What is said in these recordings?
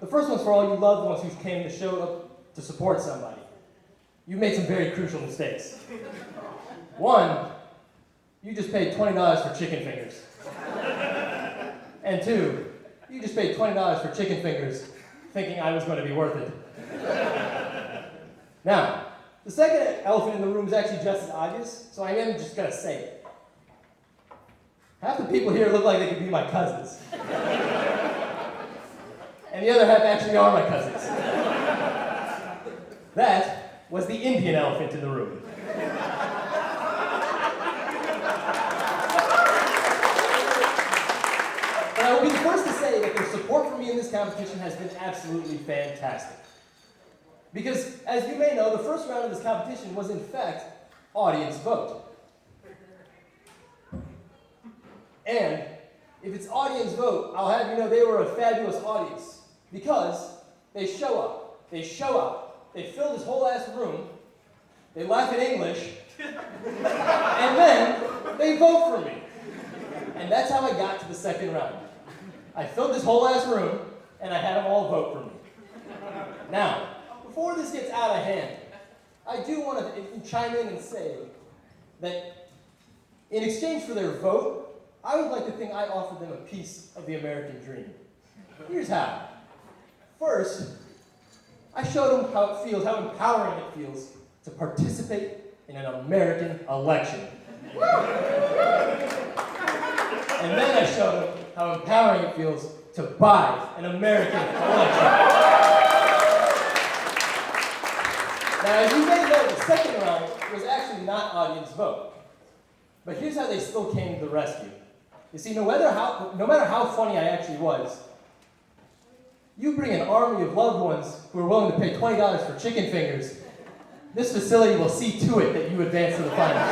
The first one's for all you loved ones who came to show up to support somebody. You made some very crucial mistakes. One, you just paid $20 for chicken fingers. And two, you just paid $20 for chicken fingers thinking I was going to be worth it. Now, the second elephant in the room is actually just as obvious, so I am just going to say it. Half the people here look like they could be my cousins. And the other half actually are my cousins. That was the Indian elephant in the room. And I will be the first to say that their support for me in this competition has been absolutely fantastic. Because, as you may know, the first round of this competition was in fact audience vote. And if it's audience vote, I'll have you know they were a fabulous audience because they show up, they show up, they fill this whole ass room, they laugh in English, and then they vote for me. And that's how I got to the second round. I filled this whole ass room, and I had them all vote for me. Now, before this gets out of hand, I do want to chime in and say that in exchange for their vote, I would like to think I offered them a piece of the American dream. Here's how. First, I showed them how it feels, how empowering it feels to participate in an American election. And then I showed them how empowering it feels to buy an American election. Now, as you may know, the second round was actually not audience vote. But here's how they still came to the rescue. You see, no matter how funny I actually was, you bring an army of loved ones who are willing to pay $20 for chicken fingers, this facility will see to it that you advance to the finals.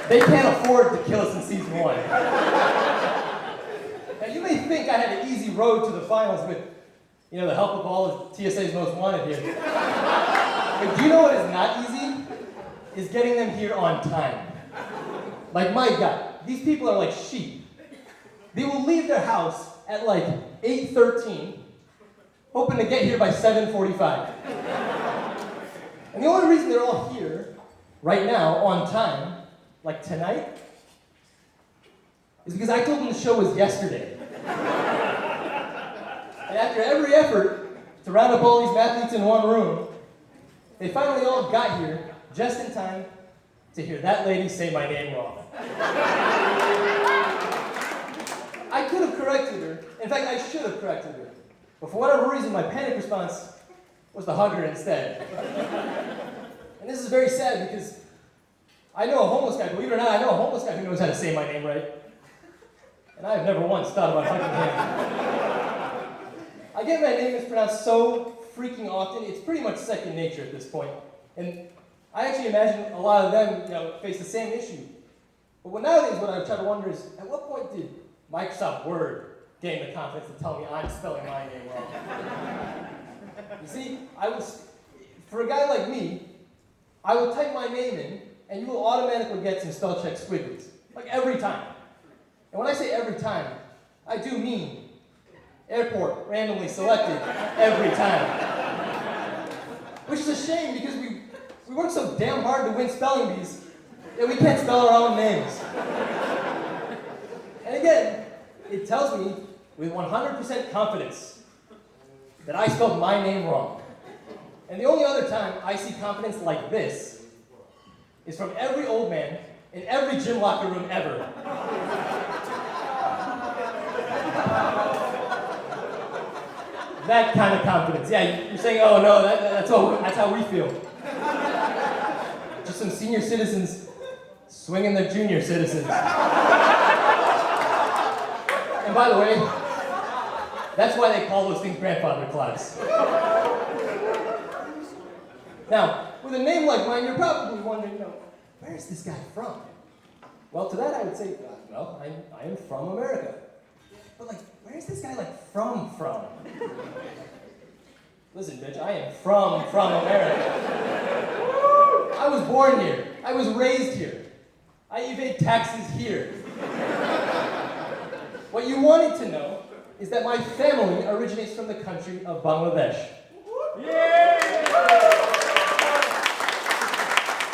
They can't afford to kill us in season 1. Now, you may think I had an easy road to the finals with, the help of all of TSA's most wanted here. But do you know what is not easy? Is getting them here on time. Like, my God, these people are like sheep. They will leave their house at like 8:13, hoping to get here by 7:45. And the only reason they're all here right now on time, like tonight, is because I told them the show was yesterday. And after every effort to round up all these athletes in one room, they finally all got here just in time to hear that lady say my name wrong. I could have corrected her. In fact, I should have corrected her. But for whatever reason, my panic response was to hug her instead. And this is very sad because I know a homeless guy, believe it or not, I know a homeless guy who knows how to say my name right. And I have never once thought about hugging him. I get my name mispronounced so freaking often, it's pretty much second nature at this point. And I actually imagine a lot of them, face the same issue. But nowadays, what I try to wonder is, at what point did Microsoft Word gain the confidence to tell me I'm spelling my name wrong? You see, for a guy like me, I will type my name in, and you will automatically get some spell check squigglies, like every time. And when I say every time, I do mean airport randomly selected every time. Which is a shame because we work so damn hard to win spelling bees that we can't spell our own names. And again, it tells me with 100% confidence that I spelled my name wrong. And the only other time I see confidence like this is from every old man in every gym locker room ever. That kind of confidence. Yeah, you're saying, oh no, that's how we feel. Just some senior citizens swinging their junior citizens. And by the way, that's why they call those things grandfather clocks. Now, with a name like mine, you're probably wondering, where is this guy from? Well, to that I would say, well, I am from America. But where is this guy from? Listen, bitch, I am from America. I was born here. I was raised here. I evade taxes here. What you wanted to know is that my family originates from the country of Bangladesh. Yeah!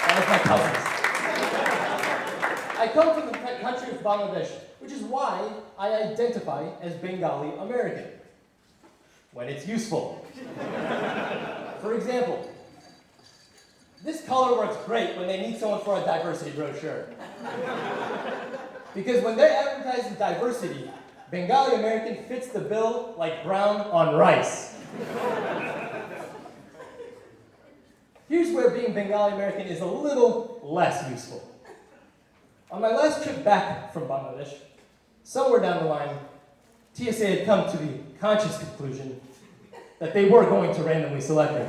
That is my cousins. I come from the country of Bangladesh, which is why I identify as Bengali American, when it's useful. For example, this color works great when they need someone for a diversity brochure. Because when they're advertising diversity, Bengali American fits the bill like brown on rice. Here's where being Bengali American is a little less useful. On my last trip back from Bangladesh, somewhere down the line, TSA had come to the conscious conclusion that they were going to randomly select me.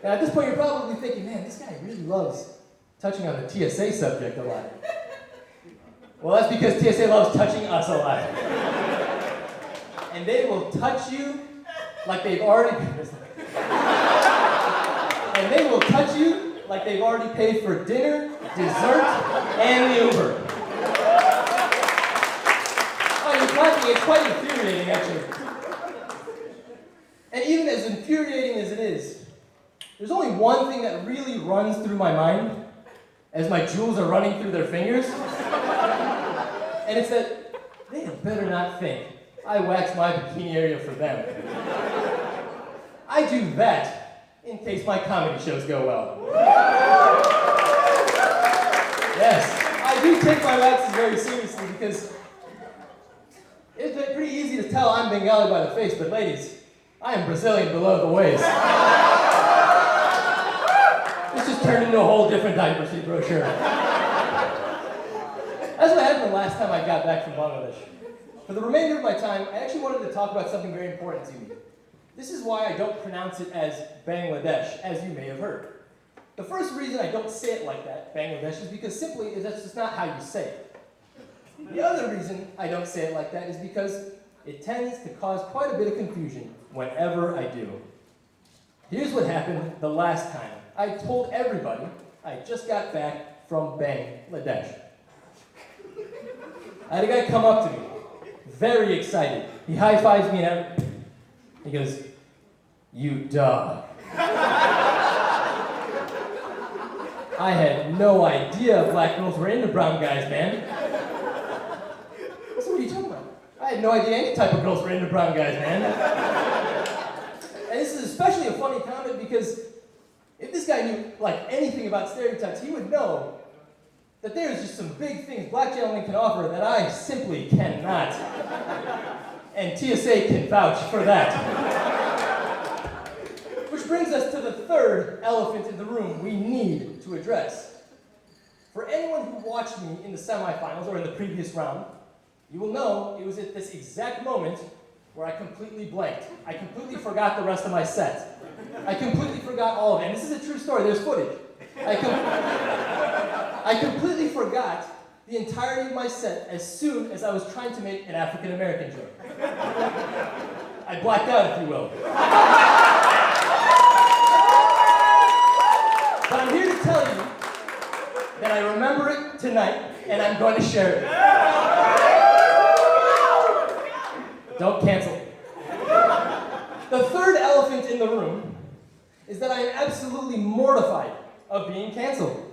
Now at this point you're probably thinking, man, this guy really loves touching on the TSA subject a lot. Well, that's because TSA loves touching us a lot. And they will touch you like they've already... And they will touch you like they've already paid for dinner, dessert, and the Uber. Oh, you're clapping. It's quite infuriating, actually. And even as infuriating as it is, there's only one thing that really runs through my mind as my jewels are running through their fingers. And it's that they had better not think I wax my bikini area for them. I do that in case my comedy shows go well. Yes, I do take my waxes very seriously because it's pretty easy to tell I'm Bengali by the face, but ladies, I am Brazilian below the waist. This just turned into a whole different diversity brochure. That's what happened the last time I got back from Bangladesh. For the remainder of my time, I actually wanted to talk about something very important to me. This is why I don't pronounce it as Bangladesh, as you may have heard. The first reason I don't say it like that, Bangladesh, is because simply that's just not how you say it. The other reason I don't say it like that is because it tends to cause quite a bit of confusion whenever I do. Here's what happened the last time. I told everybody I just got back from Bangladesh. I had a guy come up to me, very excited. He high-fives me and he goes, "You dog." I had no idea black girls were into brown guys, man. So what are you talking about? I had no idea any type of girls were into brown guys, man. And this is especially a funny comment because if this guy knew like anything about stereotypes, he would know that there's just some big things black gentlemen can offer that I simply cannot. And TSA can vouch for that. Which brings us to the third elephant in the room we need to address. For anyone who watched me in the semifinals or in the previous round, you will know it was at this exact moment where I completely blanked. I completely forgot the rest of my set. I completely forgot all of it. And this is a true story, there's footage. I completely forgot the entirety of my set as soon as I was trying to make an African American joke. I blacked out, if you will. But I'm here to tell you that I remember it tonight, and I'm going to share it. Don't cancel it. The third elephant in the room is that I am absolutely mortified of being canceled.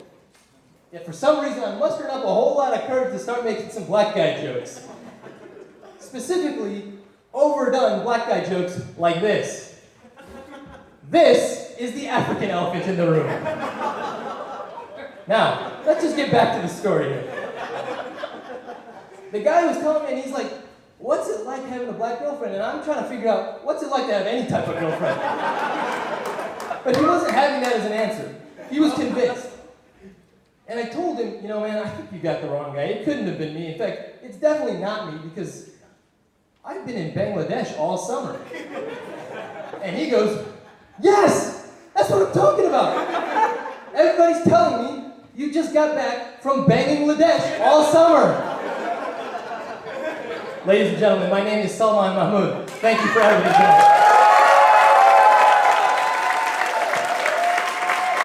Yet for some reason, I mustered up a whole lot of courage to start making some black guy jokes. Specifically, overdone black guy jokes like this. This is the African elephant in the room. Now, let's just get back to the story here. The guy was telling me, and he's like, "What's it like having a black girlfriend?" And I'm trying to figure out, what's it like to have any type of girlfriend? But he wasn't having that as an answer. He was convinced. And I told him, you know, man, I think you got the wrong guy. It couldn't have been me. In fact, it's definitely not me because I've been in Bangladesh all summer. And he goes, "Yes, that's what I'm talking about. Everybody's telling me you just got back from Bangladesh all summer." Ladies and gentlemen, my name is Salman Mahmood. Thank you for having me tonight.